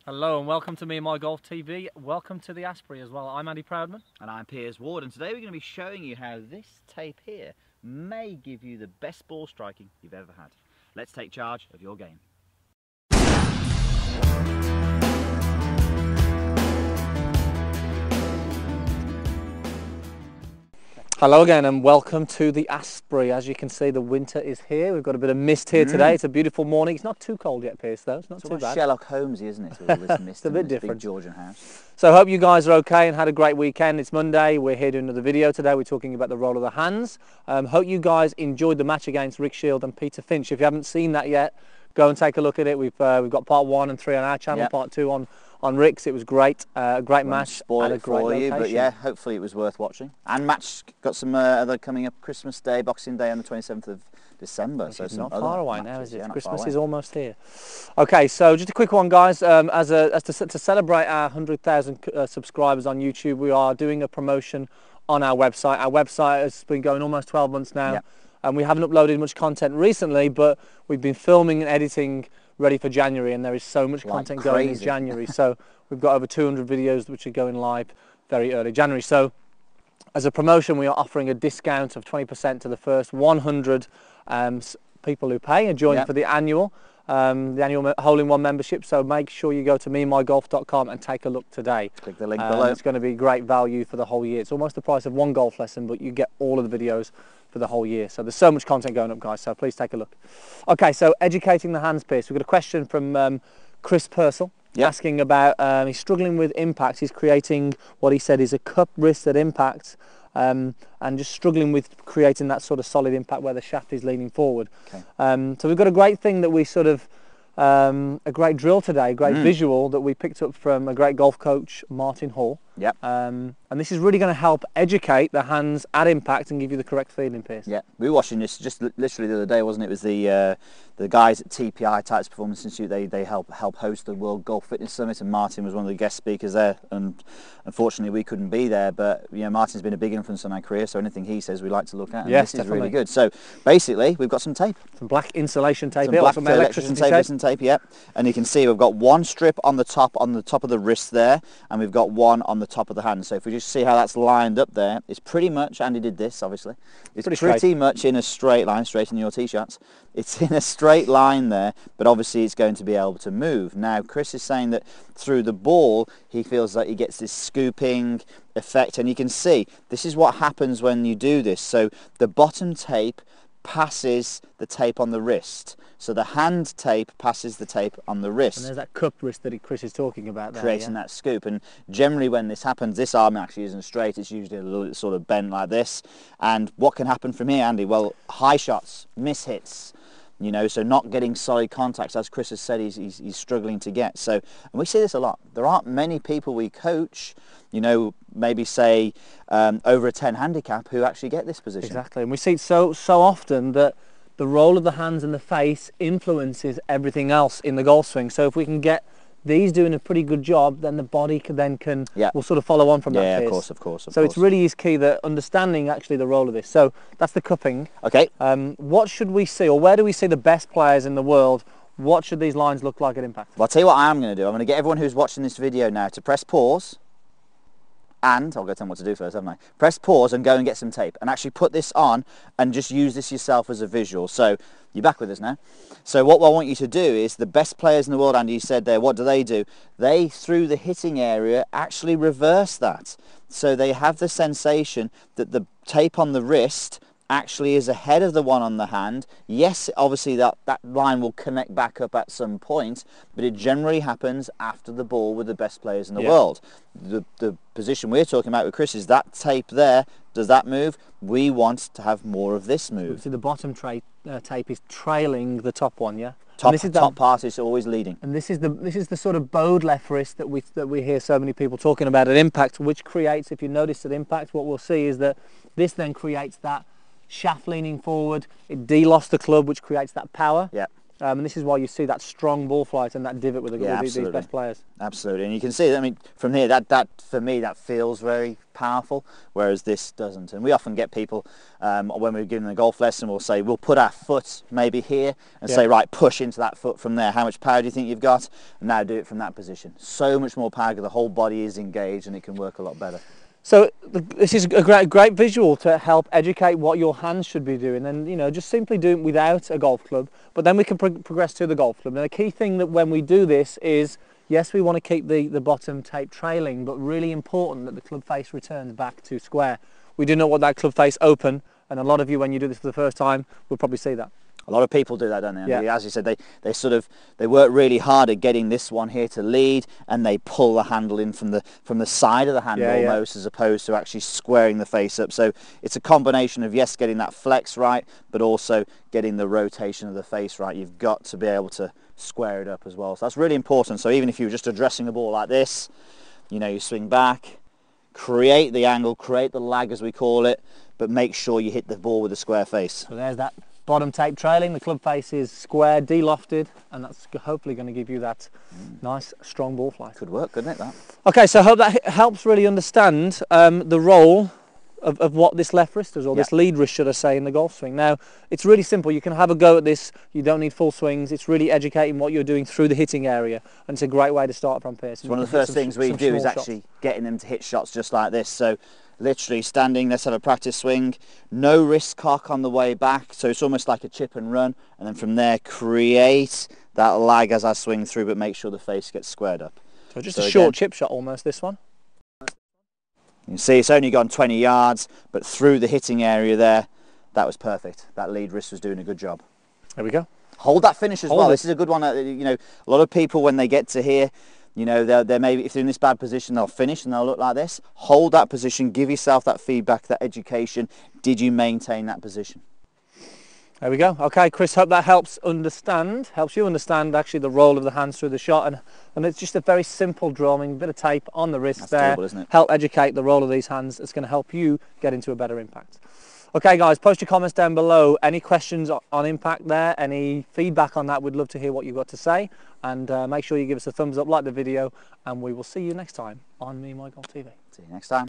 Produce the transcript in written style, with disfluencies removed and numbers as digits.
Hello and welcome to Me and My Golf TV. Welcome to the Asprey as well. I'm Andy Proudman. And I'm Piers Ward, and today we're going to be showing you how this tape here may give you the best ball striking you've ever had. Let's take charge of your game. Hello again and welcome to the Asprey. As you can see, the winter is here. We've got a bit of mist here today. It's a beautiful morning. It's not too cold yet, Piers, though. It's not too bad. Sherlock Holmesy, isn't it? With all this mist. It's a bit this different. Big Georgian house. So I hope you guys are okay and had a great weekend. It's Monday. We're here doing another video today. We're talking about the role of the hands. Hope you guys enjoyed the match against Rick Shield and Peter Finch. If you haven't seen that yet, go and take a look at it. We've got part 1 and 3 on our channel, part 2 on Rick's. It was great, great match. Spoil it for you, but yeah, hopefully it was worth watching. And match got some other coming up: Christmas Day, Boxing Day on the 27th of December. So it's not far away now, is it? Yeah, Christmas is almost here. Okay, so just a quick one, guys. To celebrate our 100,000 subscribers on YouTube, we are doing a promotion on our website. Our website has been going almost 12 months now. Yep. And we haven't uploaded much content recently, but we've been filming and editing ready for January, and there is so much content going in January. So we've got over 200 videos which are going live very early January. So as a promotion, we are offering a discount of 20% to the first 100 people who pay and join for the annual hole-in-one membership. So make sure you go to meandmygolf.com and take a look today. Click the link below. It's going to be great value for the whole year. It's almost the price of one golf lesson, but you get all of the videos for the whole year. So there's so much content going up, guys, so please take a look. Okay, so educating the hands, Piers. We've got a question from Chris Purcell asking about, he's struggling with impact. He's creating what he said is a cup wrist at impact, and just struggling with creating that sort of solid impact where the shaft is leaning forward. Okay. So we've got a great thing that we sort of, a great drill today, a great visual that we picked up from a great golf coach, Martin Hall. Yep. And this is really going to help educate the hands at impact and give you the correct feeling, Piers. Yeah, we were watching this just literally the other day, wasn't it? It was the guys at TPI, Titleist Performance Institute. They help host the World Golf Fitness Summit, and Martin was one of the guest speakers there. And unfortunately, we couldn't be there. But you know, Martin's been a big influence on our career, so anything he says, we like to look at. And yes, this is really good. So basically, we've got some tape, some black insulation tape, some electrician tape. Yep. And you can see we've got one strip on the top of the wrist there, and we've got one on the top of the hand. So if we just see how that's lined up there, it's pretty much, Andy did this obviously, it's pretty much in a straight line, straight in your t-shirts. It's in a straight line there, but obviously it's going to be able to move. Now Chris is saying that through the ball he feels like he gets this scooping effect, and you can see this is what happens when you do this. So the bottom tape passes the tape on the wrist, so the hand tape passes the tape on the wrist. And there's that cup wrist that Chris is talking about there, creating that scoop. And generally when this happens, this arm actually isn't straight, it's usually a little sort of bent like this. And what can happen from here, Andy? Well, high shots, miss hits, you know, so not getting solid contacts, as Chris has said he's struggling to get. So, and we see this a lot. There aren't many people we coach, you know, maybe say over a 10 handicap, who actually get this position. Exactly, and we see it so often that the role of the hands and the face influences everything else in the golf swing. So if we can get these doing a pretty good job, then the body will sort of follow on from that. Yeah, of course. So it's really is key that understanding actually the role of this. So that's the cupping. Okay. What should we see, or where do we see the best players in the world? What should these lines look like at impact? Well, I'll tell you what I am going to do. I'm going to get everyone who's watching this video now to press pause. And I'll go tell them what to do first, haven't I? Press pause and go and get some tape and actually put this on and just use this yourself as a visual. So you're back with us now. So what I want you to do is, the best players in the world, Andy, you said there, what do? They, through the hitting area, actually reverse that. So they have the sensation that the tape on the wrist actually is ahead of the one on the hand. Yes, obviously that line will connect back up at some point, but it generally happens after the ball with the best players in the world. The position we're talking about with Chris is that tape there. Does that move? We want to have more of this move. So the bottom tape is trailing the top one, yeah? Top part is always leading. And this is the sort of bowed left wrist that we hear so many people talking about at impact, which creates, if you notice at impact, what we'll see is that this then creates that shaft leaning forward. It de-lost the club, which creates that power. Yeah. And this is why you see that strong ball flight and that divot with, these best players. Absolutely, and you can see that. I mean, from here, that for me, that feels very powerful, whereas this doesn't. And we often get people when we're giving a golf lesson, we'll say we'll put our foot maybe here and say, right, push into that foot from there. How much power do you think you've got? And now do it from that position. So much more power because the whole body is engaged and it can work a lot better. So this is a great visual to help educate what your hands should be doing, and you know, just simply do it without a golf club, but then we can progress to the golf club. Now the key thing that when we do this is, yes, we want to keep the bottom tape trailing, but really important that the club face returns back to square. We do not want that club face open, and a lot of you, when you do this for the first time, will probably see that. A lot of people do that, don't they? Yeah. As you said, they work really hard at getting this one here to lead, and they pull the handle in from the side of the handle almost, as opposed to actually squaring the face up. So it's a combination of, yes, getting that flex right, but also getting the rotation of the face right. You've got to be able to square it up as well. So that's really important. So even if you were just addressing the ball like this, you know, you swing back, create the angle, create the lag as we call it, but make sure you hit the ball with a square face. So there's that bottom tape trailing, the club face is square, de-lofted, and that's hopefully going to give you that nice strong ball flight. Could work, couldn't it, that? Okay, so I hope that helps really understand the role of what this left wrist does, or this lead wrist, should I say, in the golf swing. Now, it's really simple. You can have a go at this. You don't need full swings. It's really educating what you're doing through the hitting area, and it's a great way to start from here. So one of the first things we do is actually getting them to hit shots just like this. So literally standing, let's have a practice swing, no wrist cock on the way back, so it's almost like a chip and run, and then from there create that lag as I swing through, but make sure the face gets squared up. So just a short chip shot almost, this one. You can see it's only gone 20 yards, but through the hitting area there, that was perfect. That lead wrist was doing a good job. There we go. Hold that finish as well. This is a good one. You know, a lot of people, when they get to here, you know, they're maybe, if they're in this bad position, they'll finish and they'll look like this. Hold that position, give yourself that feedback, that education. Did you maintain that position? There we go. Okay, Chris, hope that helps you understand actually the role of the hands through the shot, and it's just a very simple drawing, a bit of tape on the wrist. That's there, doable, isn't it? Help educate the role of these hands. It's going to help you get into a better impact. Okay guys, post your comments down below. Any questions on impact there, any feedback on that, we'd love to hear what you've got to say, and make sure you give us a thumbs up, like the video, and we will see you next time on Me My Golf TV. See you next time.